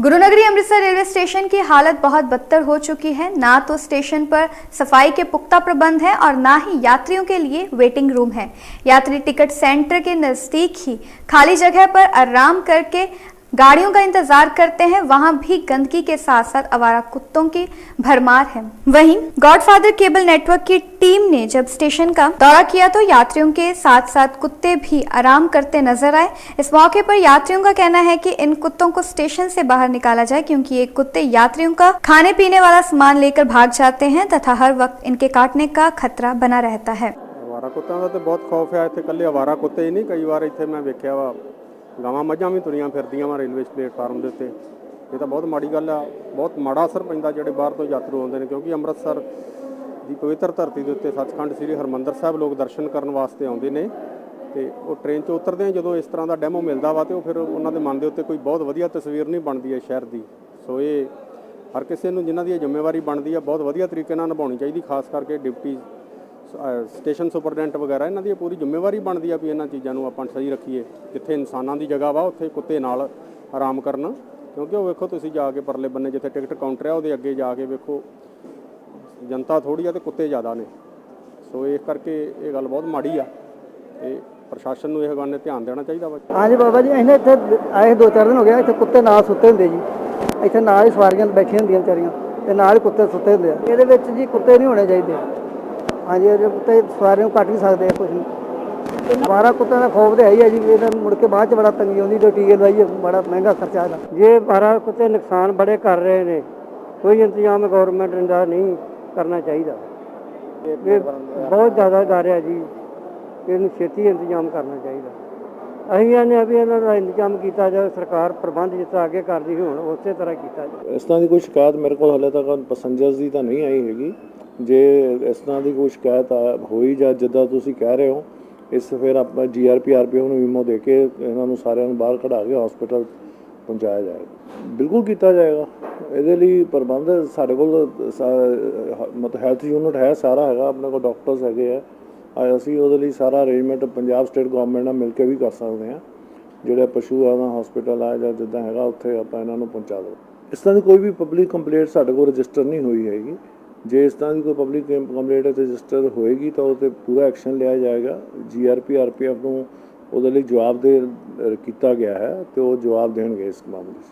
Gurunagari Amritsar railway station की हालत बहुत बदतर हो चुकी है। ना तो स्टेशन पर सफाई के पुख्ता प्रबंध है और ना ही यात्रियों के लिए वेटिंग रूम है। यात्री टिकट सेंटर के नजदीक ही खाली जगह पर आराम करके गाड़ियों का इंतजार करते हैं। वहां भी गंदगी के साथ साथ आवारा कुत्तों की भरमार है। वहीं गॉडफादर केबल नेटवर्क की टीम ने जब स्टेशन का दौरा किया तो यात्रियों के साथ साथ कुत्ते भी आराम करते नजर आए। इस मौके पर यात्रियों का कहना है कि इन कुत्तों को स्टेशन से बाहर निकाला जाए, क्योंकि ये कुत्ते यात्रियों का खाने पीने वाला सामान लेकर भाग जाते हैं तथा हर वक्त इनके काटने का खतरा बना रहता है। आवारा कुत्तों का तो बहुत खौफ है। इतने कल आवारा कुत्ते ही नहीं, कई बार इतने मैं वेख्या वा ਗਾਵਾਂ ਮੱਝਾਂ ਵੀ ਤੁਰੀਆਂ ਫਿਰਦੀਆਂ ਵਾ ਰੇਲਵੇ ਪਲੇਟਫਾਰਮ ਦੇ ਉੱਤੇ। ਇਹ ਤਾਂ ਬਹੁਤ ਮਾੜੀ ਗੱਲ ਆ, ਬਹੁਤ ਮਾੜਾ ਅਸਰ ਪੈਂਦਾ ਜਿਹੜੇ ਬਾਹਰ ਤੋਂ ਯਾਤਰੂ ਆਉਂਦੇ ਨੇ, ਕਿਉਂਕਿ ਅੰਮ੍ਰਿਤਸਰ ਦੀ ਪਵਿੱਤਰ ਧਰਤੀ ਦੇ ਉੱਤੇ ਸੱਚਖੰਡ ਸ੍ਰੀ ਹਰਿਮੰਦਰ ਸਾਹਿਬ ਲੋਕ ਦਰਸ਼ਨ ਕਰਨ ਵਾਸਤੇ ਆਉਂਦੇ ਨੇ ਤੇ ਉਹ ਟ੍ਰੇਨ 'ਚ ਉਤਰਦੇ ਆ ਜਦੋਂ ਇਸ ਤਰ੍ਹਾਂ ਦਾ ਡੈਮੋ ਮਿਲਦਾ ਵਾ ਤੇ ਉਹ ਫਿਰ ਉਹਨਾਂ ਦੇ ਮਨ ਦੇ ਉੱਤੇ ਕੋਈ ਬਹੁਤ ਵਧੀਆ ਤਸਵੀਰ ਨਹੀਂ ਬਣਦੀ ਹੈ ਸ਼ਹਿਰ ਦੀ। ਸੋ ਇਹ ਹਰ ਕਿਸੇ ਨੂੰ ਜਿਨ੍ਹਾਂ ਦੀ ਜ਼ਿੰਮੇਵਾਰੀ ਬਣਦੀ ਆ ਬਹੁਤ ਵਧੀਆ ਤਰੀਕੇ ਨਾਲ ਨਿਭਾਉਣੀ ਚਾਹੀਦੀ, ਖਾਸ ਕਰਕੇ ਡਿਪਟੀ स्टेशन सुपरडेंट वगैरह इन्हों की पूरी जिम्मेवारी बनती है भी इन्होंने चीज़ों ਆਪਾਂ सही रखीए। जिथे इंसानों की जगह वा उत्थे कुत्ते नाल आराम करना, क्योंकि वो वेखो तुसीं जाके परले बन्ने जिथे टिकट काउंटर है वो अगे जाके वेखो जनता थोड़ी है तो कुत्ते ज़्यादा ने। सो इस करके ये गल बहुत माड़ी आ ते प्रशासन को इस गल ने ध्यान देना चाहिए वा। हाँ जी बाबा जी, असीं इत्थे आए 2-4 दिन हो गया, इत्थे कुत्ते नाल सुत्ते हुंदे जी। इत्थे नाल ही सवारियां बैठियां हुंदियां बेचारियां ते नाल ही कुत्ते सुत्ते हुंदे आ। इहदे विच जी कुत्ते नहीं होने चाहिए। हाँ जी, कुत्ते सवारियों कट भी सकते हैं कुछ नहीं। आवारा कुत्तों का खौफ तो है ही है जी। ये मुड़ के बाद बड़ा तंगी आती जो टीके लवाइए, बड़ा महंगा खर्चा है। ये आवारा कुत्ते नुकसान बड़े कर रहे हैं, कोई इंतजाम गौरमेंट इनका नहीं करना चाहिए। ये बहुत ज़्यादा डर है जी, इन छेती इंतजाम करना चाहिए। अभी इन्हें अभी इन्होंने इंतजाम किया जाए, सरकार प्रबंध जिस तरह आगे कर रही हूँ उस तरह किया जाए। इस तरह की कोई शिकायत मेरे को हाले तक पैसेंजर्स की तो नहीं आई हैगी। जे इस तरह की कोई शिकायत हुई ਜਾਂ ਜਿੱਦਾਂ ਤੁਸੀਂ ਕਹਿ ਰਹੇ ਹੋ, ਇਸ ਫਿਰ ਆਪਾਂ GRP RPO ਨੂੰ ਈਮੋ ਦੇ ਕੇ ਇਹਨਾਂ ਨੂੰ ਸਾਰਿਆਂ ਨੂੰ ਬਾਹਰ ਕਢਾ ਕੇ ਹਸਪੀਟਲ ਪਹੁੰਚਾਇਆ ਜਾਏਗਾ। ਬਿਲਕੁਲ ਕੀਤਾ ਜਾਏਗਾ। ਇਹਦੇ ਲਈ ਪ੍ਰਬੰਧ ਸਾਡੇ ਕੋਲ ਮਤਲਬ ਹੈਲਥ ਯੂਨਿਟ ਹੈ, ਸਾਰਾ ਹੈਗਾ, ਆਪਣੇ ਕੋਲ ਡਾਕਟਰਸ ਹੈਗੇ ਆ। ਅਸੀਂ ਉਹਦੇ ਲਈ ਸਾਰਾ ਅਰੇਂਜਮੈਂਟ ਪੰਜਾਬ ਸਟੇਟ ਗਵਰਨਮੈਂਟ ਨਾਲ ਮਿਲ ਕੇ ਵੀ ਕਰ ਸਕਦੇ ਹਾਂ। ਜਿਹੜੇ ਪਸ਼ੂ ਆ ਹਸਪੀਟਲ ਆ ਜਾਂ ਜਿੱਦਾਂ ਹੈਗਾ ਉੱਥੇ ਆਪਾਂ ਇਹਨਾਂ ਨੂੰ ਪਹੁੰਚਾ ਦਿਓ। ਇਸ ਤਰ੍ਹਾਂ ਦੀ ਕੋਈ ਵੀ ਪਬਲਿਕ ਕੰਪਲੇਂਟ ਸਾਡੇ ਕੋਲ ਰਜਿਸਟਰ ਨਹੀਂ ਹੋਈ ਹੈਗੀ। ਜੇ ਇਸ ਤਰ੍ਹਾਂ ਦੀ ਕੋਈ ਪਬਲਿਕ ਕੰਪਲੇਂਟ ਰਜਿਸਟਰ ਹੋਏਗੀ ਤਾਂ ਉਹ 'ਤੇ ਪੂਰਾ ਐਕਸ਼ਨ ਲਿਆ ਜਾਏਗਾ। GRP RPF ਨੂੰ ਉਹਦੇ ਲਈ ਜਵਾਬ ਦੇ ਕੀਤਾ ਗਿਆ ਹੈ ਅਤੇ ਉਹ ਜਵਾਬ ਦੇਣਗੇ ਇਸ ਮਾਮਲੇ 'ਚ।